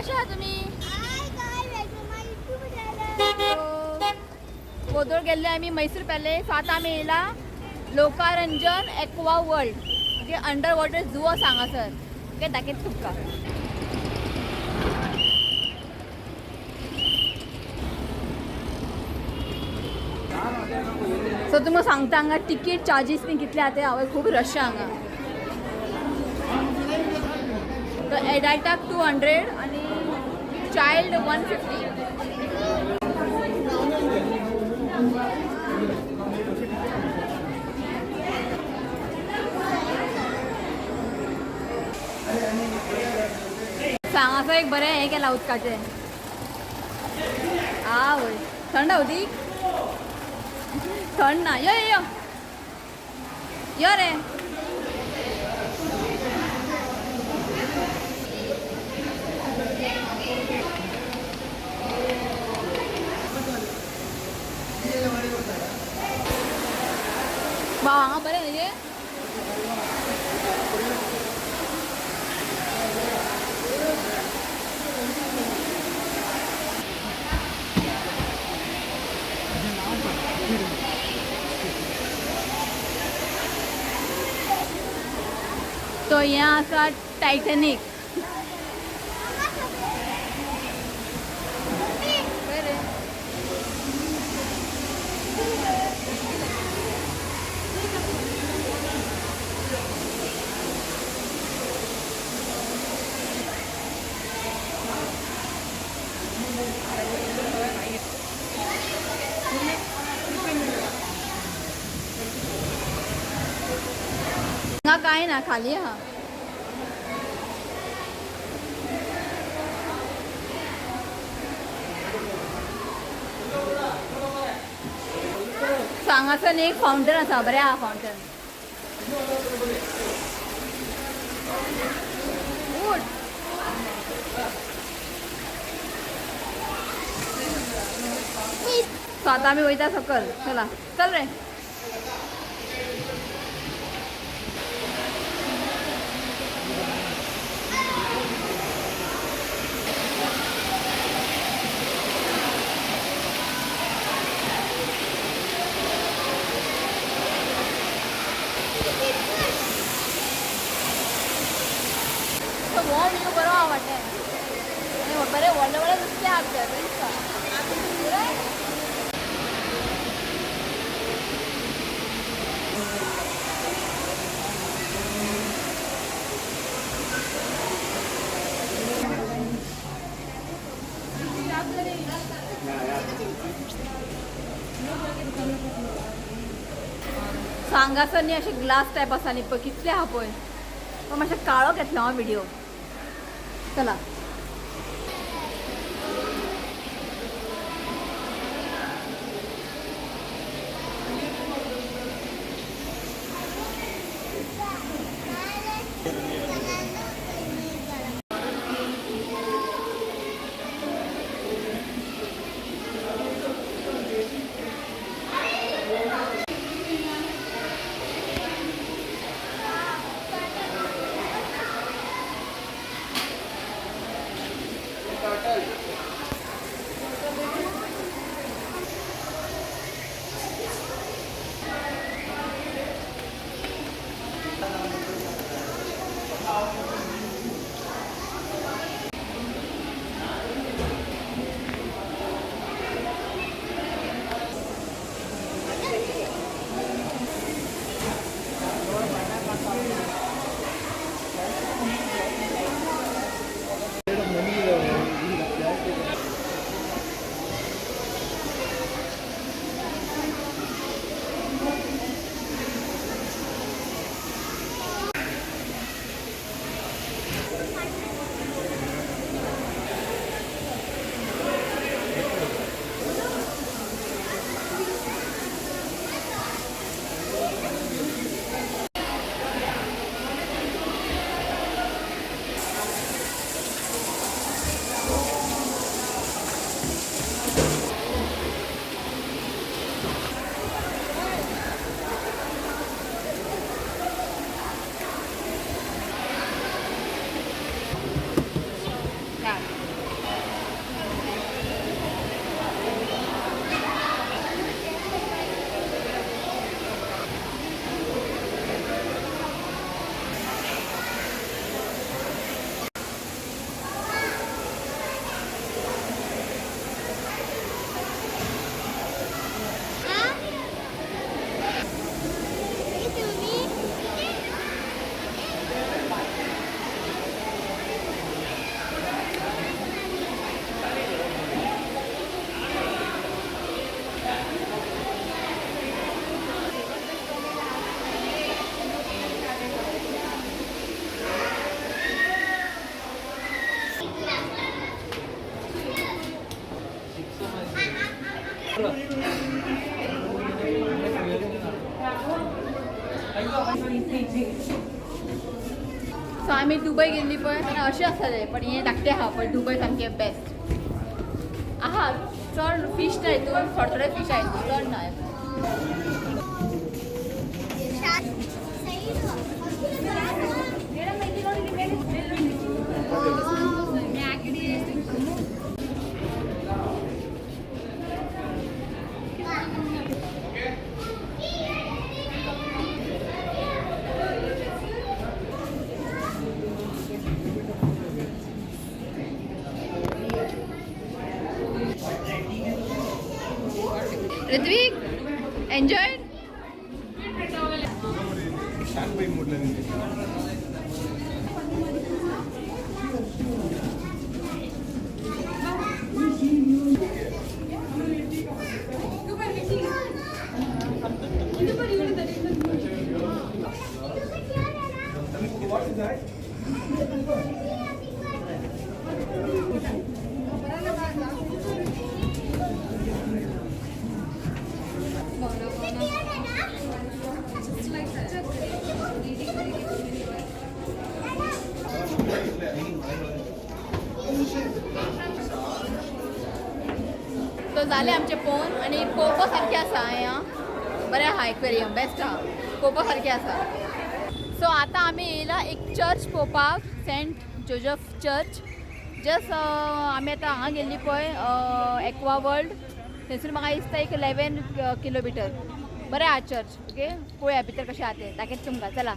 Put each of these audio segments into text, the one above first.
कशा आहात तुम्ही? गोदोळ गेल्ले आम्ही मैसूर पॅलेस. आता आम्ही येयला लोकारंजन एक्वा वर्ल्ड म्हणजे अंडर वॉटर झू सांगा सर. ओके दाखयत तुमका. सो तुम्हाला सांगता हांगा तिकीट चार्जीस बी कितले आहा ते हांवें खूब रश हांगा. तर एडल्टाक 200 आणि चाइल्ड 150. सांगाचं एक बरें हें केलां उदकाचें. आवय थंड होती. थंड ना. यो यो यो रे. भाव हांगा बरें न्ही. तो हें आसा टायटॅनिक. हांगा काय ना खाली आहा. हांगासर एक फावंटन आसा. बरें आहा फावंटन. सो आता आमी वयता सकल. चला चल रे. तो हो व्ह्यू बरो आवडटा. बरें व्हडले व्हडले नुस्तें आहा. सांगासर न्ही अशे ग्लास टायप आसा न्ही पळय कितले आहा पळय. पण मातशें काळो घेतलो हांव व्हिडिओ. चला सो आम्ही दुबय गेल्ली पण अशें आसतलें पण हे धाकटे आहा पण दुबय सामकें बेस्ट आहा चड फीश ना हितून थोडे फीश आहा हितून चड ना ऋत्विक एन्जॉय तो झाले आमचे पोन आणि पोपो सारखे आसा हें बरें आहा एक्वेरियम बेस्ट आहा पोपो सारखे आसा सो आता आमी येयला एक चर्च पोवपाक सेंट जोजफ चर्च जस्ट आमी आतां हांगा गेल्ली पळय एक्वा वर्ल्ड थंयसून म्हाका दिसता एक 11 किलोमिटर बरें आहा चर्च ओके पळोवया भितर कशें आहा तें दाखयता तुमकां चला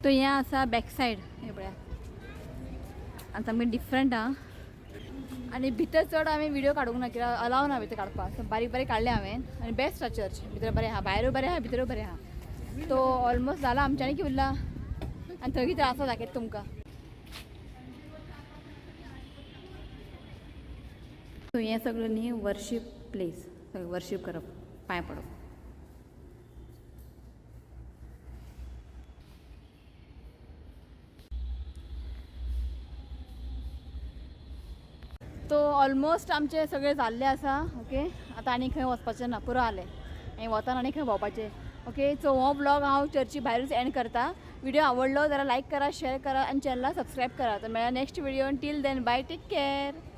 तो हें आसा बॅक सायड हे पळया आनी सामकें डिफरंट आहा आनी भितर चड हांवें व्हिडियो काडूंक ना कित्याक अलाव ना भितर काडपाक बारीक बारीक काडले हांवें आनी बेस्ट आहा चर्च भितर बरें आहा भायरूय बरें आहा भितरूय बरें आहा तो ऑलमोस्ट जाला आमच्या आनी की उरला आनी थंय कितें आसा दाखयता तुमकां सो हें सगळें न्ही वर्शीप प्लेस वर्शीप करप पांय पडप तो ऑलमोस्ट आमचे सगळे जाल्ले आसा ओके आतां आनी खंय वचपाचें ना पुरो जालें आनी वताना आनी खंय भोंवपाचें ओके सो हो ब्लॉग हांव चर्ची भायरूच एंड करता व्हिडिओ आवडलो जाल्यार लायक करा शेअर करा आनी चॅनलला सबस्क्रायब करा तर मेळ्या next video till then bye take care